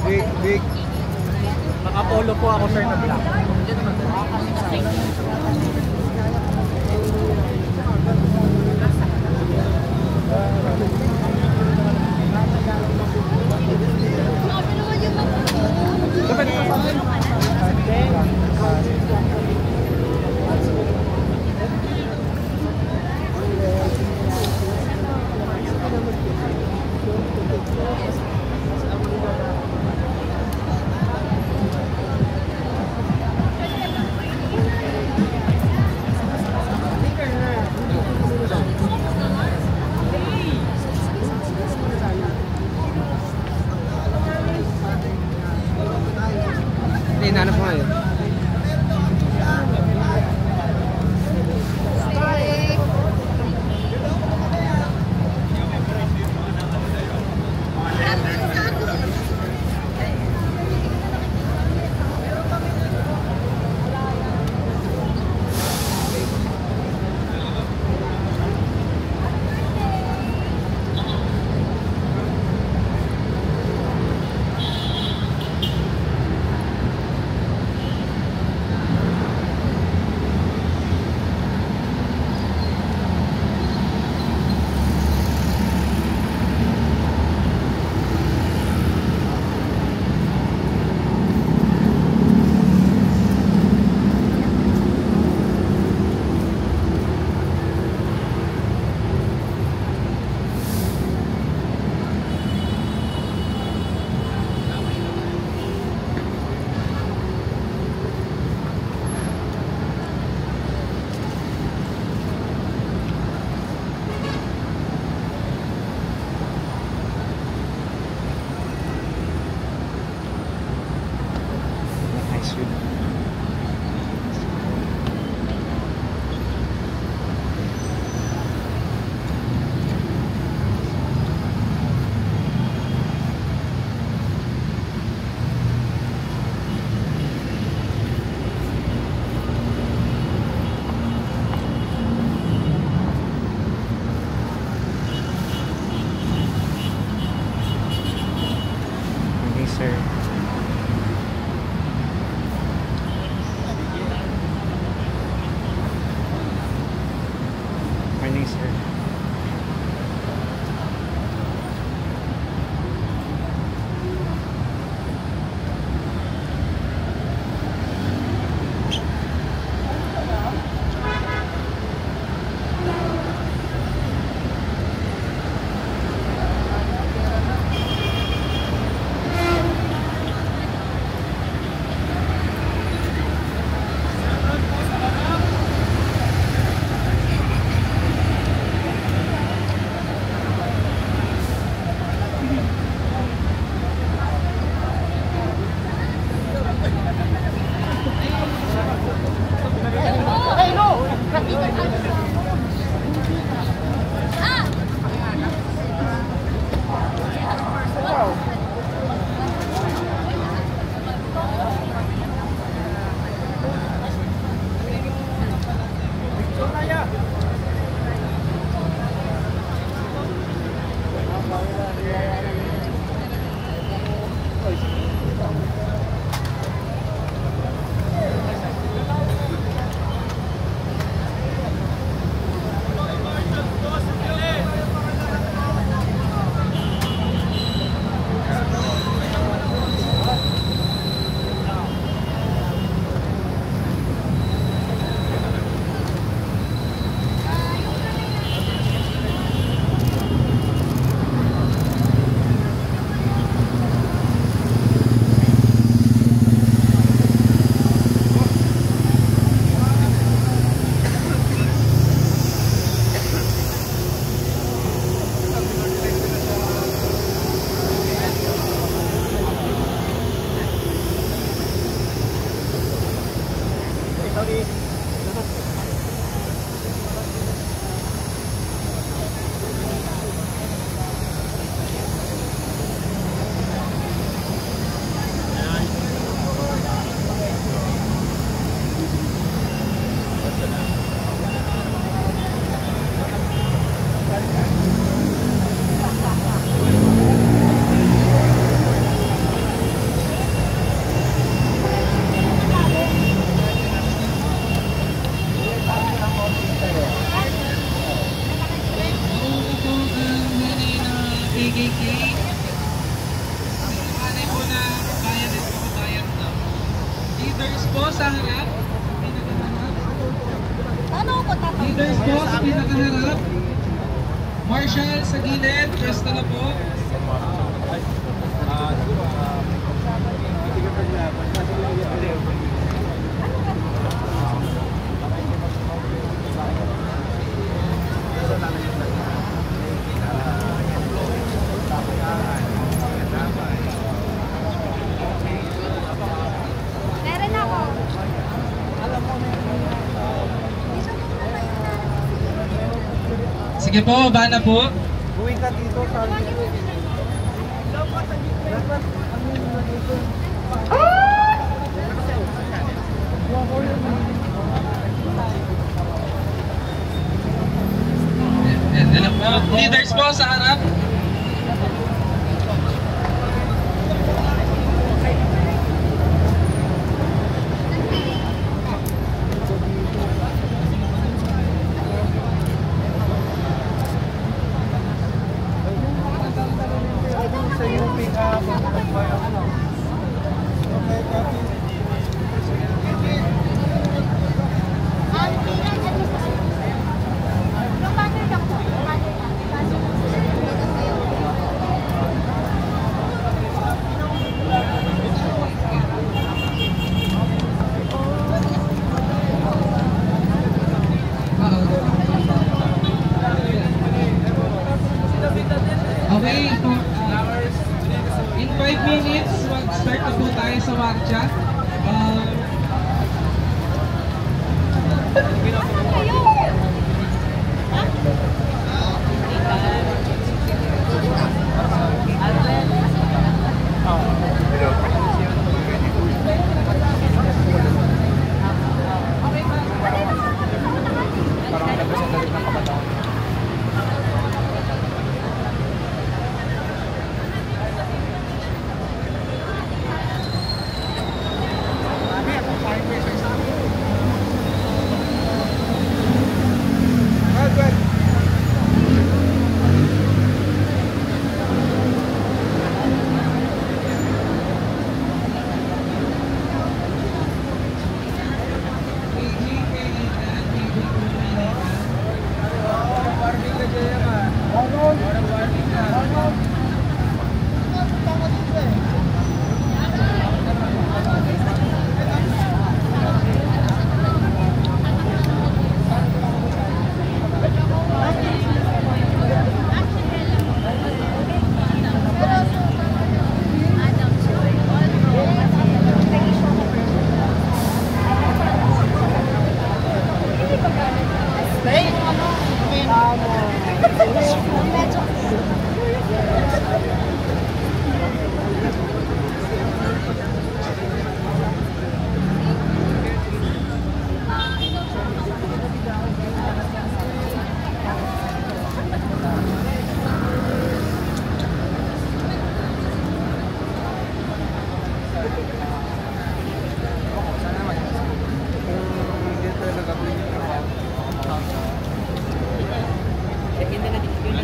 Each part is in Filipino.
Big. Naka-polo po ako sir na black. Hinanap ko ngayon. Sir. Morning, sir. pinakaharap. Marshall sa gilid, pwesto na po. Meron ako. Sige po, baba na po. Uwi ka dito sa... Hello po. Leaders po sa harap. Sa UP ka, Okay, in 5 minutes, mag-start na po tayo sa marcha.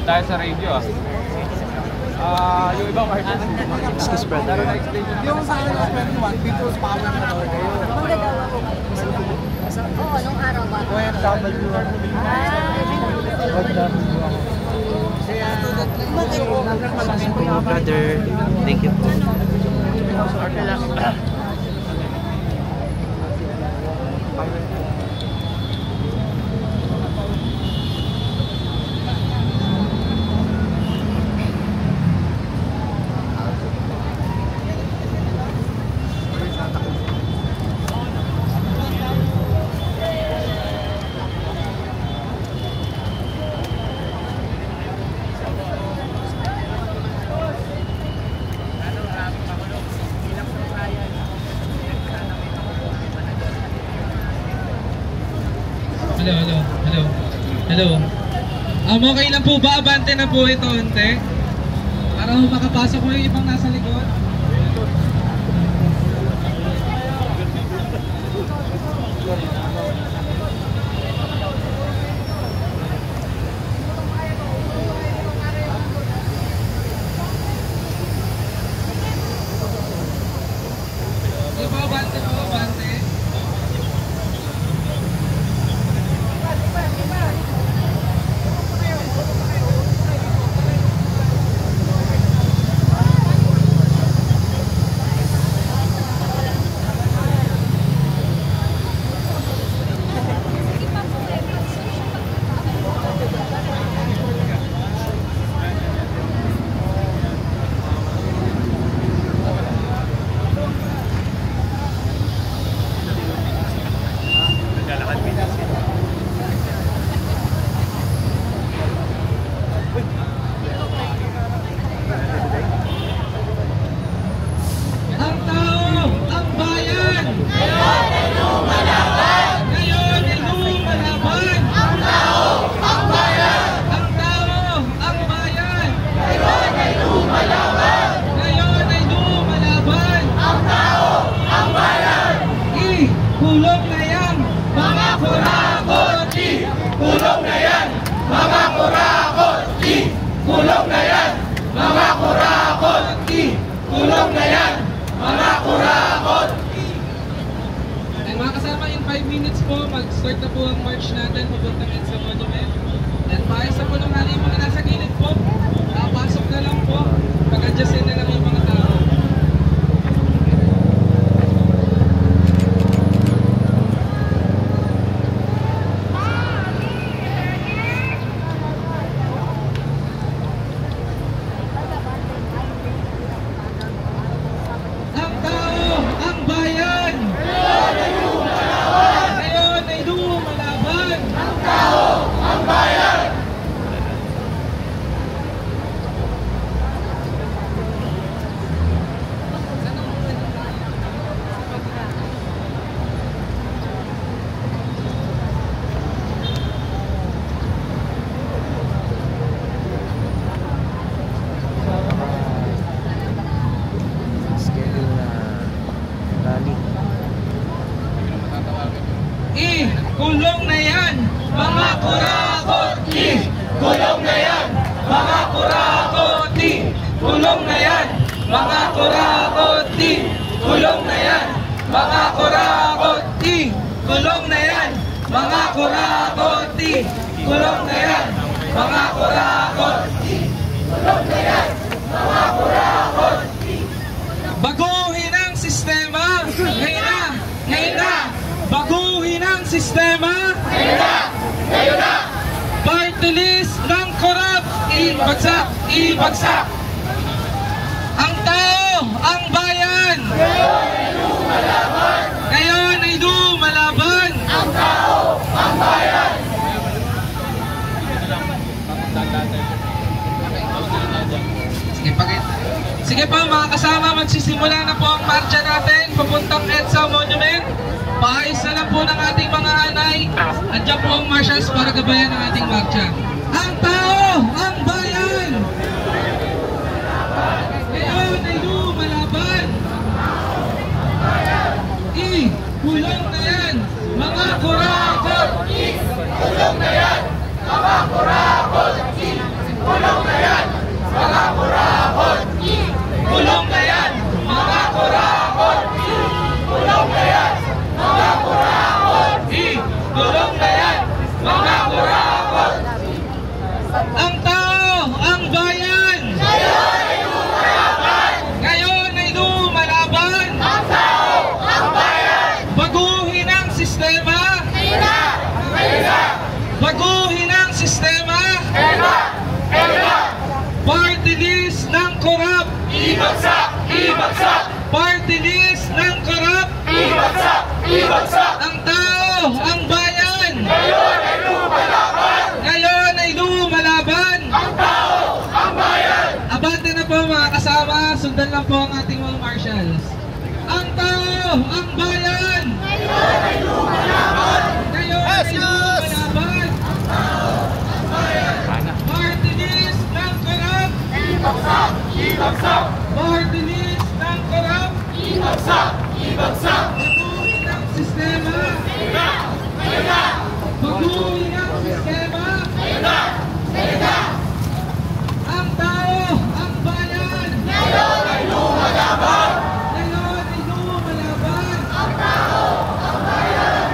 Tayo sa radio yung ibang artist. Excuse brother. Yung sa akin na 21, people's power na daw kayo. Magdadawa ko ba? Oo, nung araw ba? OFW. Brother, thank you po. Hello. Okay lang po ba? Abante na po ito, ante. Para makapasok ko yung ibang nasa likod. Abante po, abante. kulong na yan, mga kurakot! And mga kasama, in 5 minutes po, mag-start na po ang march natin papuntang EDSA Monument. And paayos na po nung hali yung mga nasa gilid po. Pasok na lang po, pag-adjustin na lang yung mga tao. Ang tao, ang bayan! Ngayon ay lumalaban! Ang tao, ang bayan! Schedule na rally. Kulong na yan, mga kurakot! Kulong na yan, mga kurakot! Kulong na yan, mga kurakot! Kulong na yan, mga kurakot! Kulong na yan, mga kurakot! Kulong na yan, mga kurakot! Kulong na yan, mga kurakot! Baguhin ang sistema! Ngayon na! Ngayon na! Baguhin ang sistema! Ngayon na! Ngayon na! Party list ng korap! Ibagsak! Ibagsak! Ang tao! Ang bayan! Ngayon ay lumalaban! Ngayon ay lumalaban! Ang tao! Ang bayan! Sige pa mga kasama, magsisimula na po ang marcha natin papuntang EDSA Monument. Paayos na lang po ng ating mga anay. Andiyan po ang marshals para gabayan ang ating marcha. Ang tao! Ang bayan! Ngayon ay lumalaban! Kulong na yan! Mga kurakot! Kulong na yan! Mga kurakot! Kulong na yan! Mga kurakot! Kulong na yan! Mga kurakot! Kulong na yan! Mga kurakot! Kulong na yan! Mga kurakot! Ang tao! Ang bayan! Ngayon ay lumalaban! Ngayon ay lumalaban! Ang tao! Ang bayan! Baguhin ang sistema! Ngayon na! Ngayon na! Baguhin ang sistema! Ngayon na! Ngayon na! Party list ng korap! Ibagsak! Ibagsak! Party list ng korap! Ibagsak! Ibagsak! Ang tao! Ang bayan! Ngayon ay lumalaban! Ngayon ay lumalaban! Ang tao! Ang bayan! Abante na po mga kasama, sundan lang po ang ating mga marshals. Ang tao! Ang bayan! Ngayon ay lumalaban! Ngayon ay lumalaban! Ang tao! Ang bayan! Party list ng korap! Ibagsak! Ibagsak! Party list ng korap! Ibagsak! Ibagsak! Baguhin ang sistema! Ngayon na! Ngayon na! Baguhin ang sistema! Ngayon na! Ngayon na! Ang tao! Ang bayan! Ngayon ay lumalaban! Ngayon ay lumalaban! Ang tao! Ang bayan!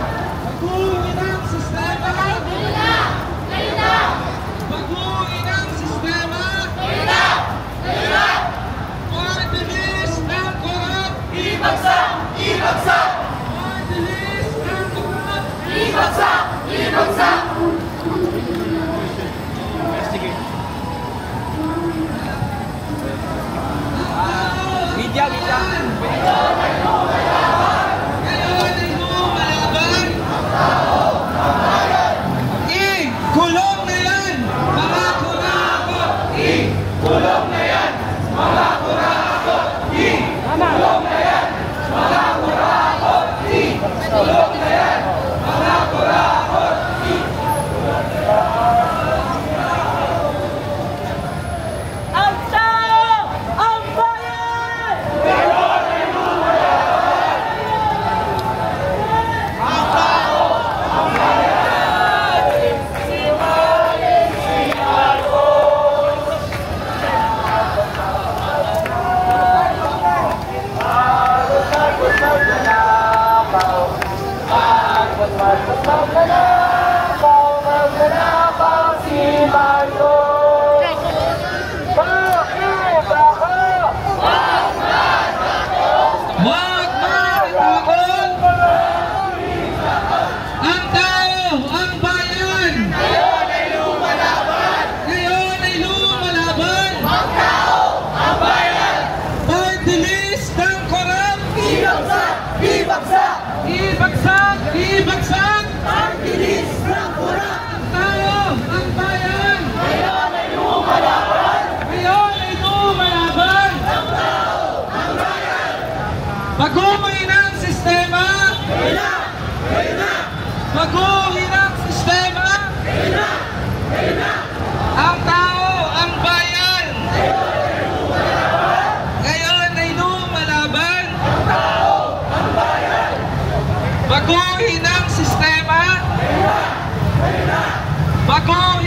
Baguhin ang sistema! Ngayon na! Ngayon na! Baguhin ang sistema! Ngayon na! Ngayon na! Party list ng korap! Ibagsak! Ibagsak! Party list ng korap! Ibagsak! Ibagsak! Media, media. Ngayon ay lumalaban! Kulong na yan! Mga kurakot! Kulong na yan! Mga kurakot! Kulong na yan! Mga kurakot! Kulong na yan! Mga kurakot! Ang tao! Ang bayan! Ngayon ay lumalaban! Go!